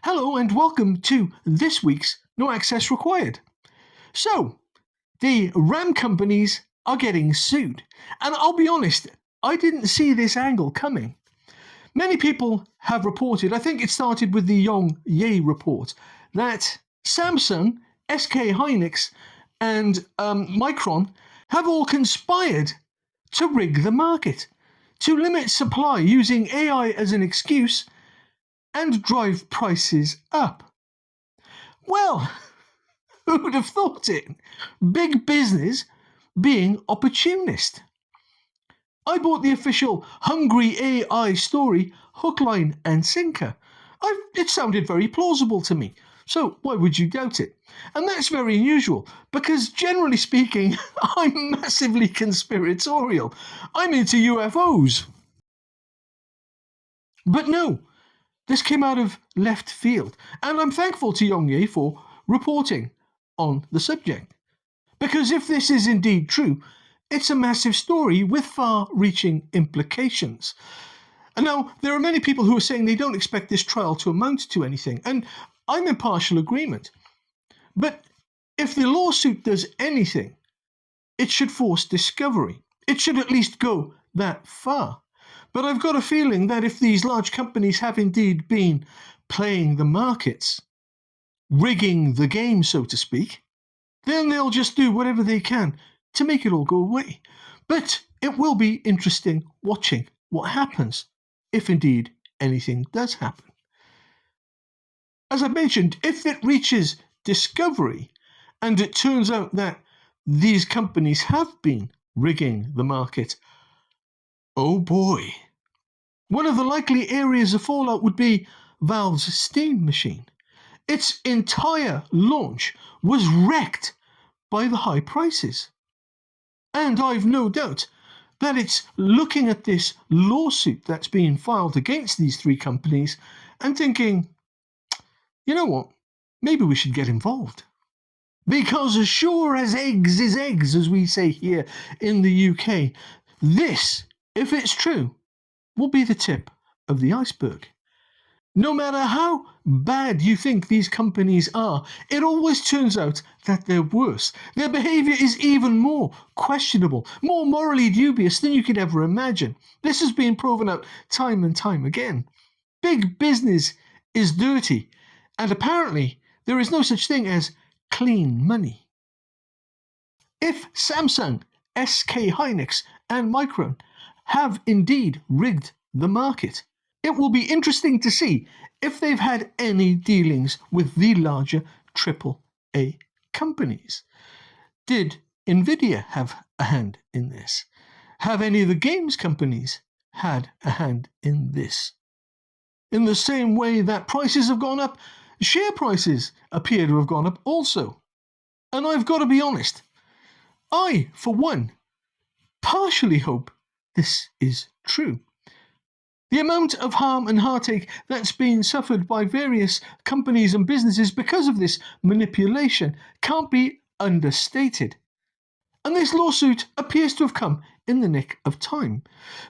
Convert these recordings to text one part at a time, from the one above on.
Hello and welcome to this week's No Access Required. So, the RAM companies are getting sued. And I'll be honest, I didn't see this angle coming. Many people have reported, I think it started with the Yong Ye report, that Samsung, SK-Hynix and Micron have all conspired to rig the market, to limit supply using AI as an excuse and drive prices up. Well, who would have thought it? Big business being opportunist. I bought the official Hungry AI story, hook, line and sinker. It sounded very plausible to me, so why would you doubt it? And that's very unusual, because generally speaking, I'm massively conspiratorial. I'm into UFOs. But no, this came out of left field, and I'm thankful to Yongye for reporting on the subject. Because if this is indeed true, it's a massive story with far-reaching implications. And now, there are many people who are saying they don't expect this trial to amount to anything, and I'm in partial agreement. But if the lawsuit does anything, it should force discovery. It should at least go that far. But I've got a feeling that if these large companies have indeed been playing the markets, rigging the game, so to speak, then they'll just do whatever they can to make it all go away. But it will be interesting watching what happens, if indeed anything does happen. As I mentioned, if it reaches discovery and it turns out that these companies have been rigging the market, oh boy. One of the likely areas of fallout would be Valve's Steam machine. Its entire launch was wrecked by the high prices. And I've no doubt that it's looking at this lawsuit that's being filed against these three companies and thinking, you know what, maybe we should get involved. Because as sure as eggs is eggs, as we say here in the UK, this, if it's true, will be the tip of the iceberg. No matter how bad you think these companies are, it always turns out that they're worse. Their behaviour is even more questionable, more morally dubious than you could ever imagine. This has been proven out time and time again. Big business is dirty, and apparently there is no such thing as clean money. If Samsung, SK-Hynix and Micron have indeed rigged the market, it will be interesting to see if they've had any dealings with the larger AAA companies. Did Nvidia have a hand in this? Have any of the games companies had a hand in this? In the same way that prices have gone up, share prices appear to have gone up also. And I've got to be honest, I, for one, partially hope this is true. The amount of harm and heartache that's been suffered by various companies and businesses because of this manipulation can't be understated. And this lawsuit appears to have come in the nick of time,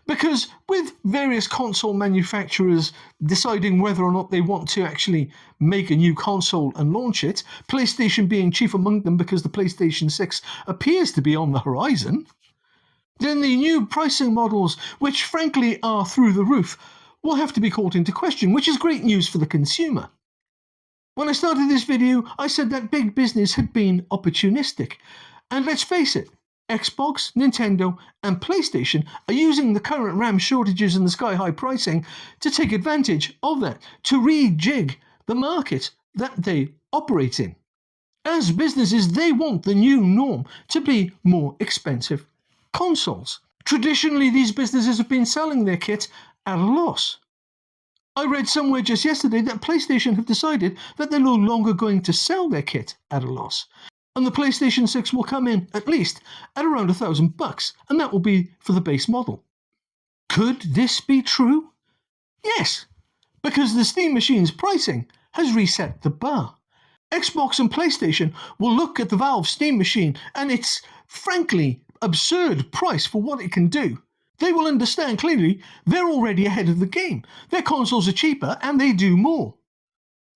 because with various console manufacturers deciding whether or not they want to actually make a new console and launch it, PlayStation being chief among them because the PlayStation 6 appears to be on the horizon, then the new pricing models, which frankly are through the roof, will have to be called into question, which is great news for the consumer. When I started this video, I said that big business had been opportunistic. And let's face it, Xbox, Nintendo and PlayStation are using the current RAM shortages and the sky-high pricing to take advantage of that, to rejig the market that they operate in. As businesses, they want the new norm to be more expensive consoles. Traditionally, these businesses have been selling their kit at a loss. I read somewhere just yesterday that PlayStation have decided that they're no longer going to sell their kit at a loss. And the PlayStation 6 will come in at least at around $1,000, and that will be for the base model. Could this be true? Yes, because the Steam machine's pricing has reset the bar. Xbox and PlayStation will look at the Valve Steam machine and its, frankly, absurd price for what it can do. They will understand clearly they're already ahead of the game. Their consoles are cheaper and they do more.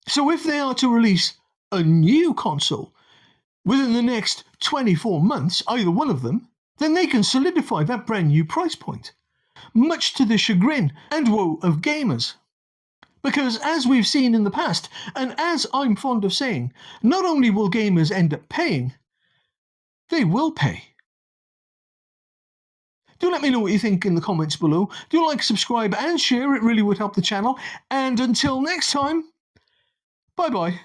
So if they are to release a new console within the next 24 months, either one of them, then they can solidify that brand new price point, much to the chagrin and woe of gamers. Because as we've seen in the past, and as I'm fond of saying, not only will gamers end up paying, they will pay. Do let me know what you think in the comments below. Do like, subscribe and share, it really would help the channel. And until next time, bye bye.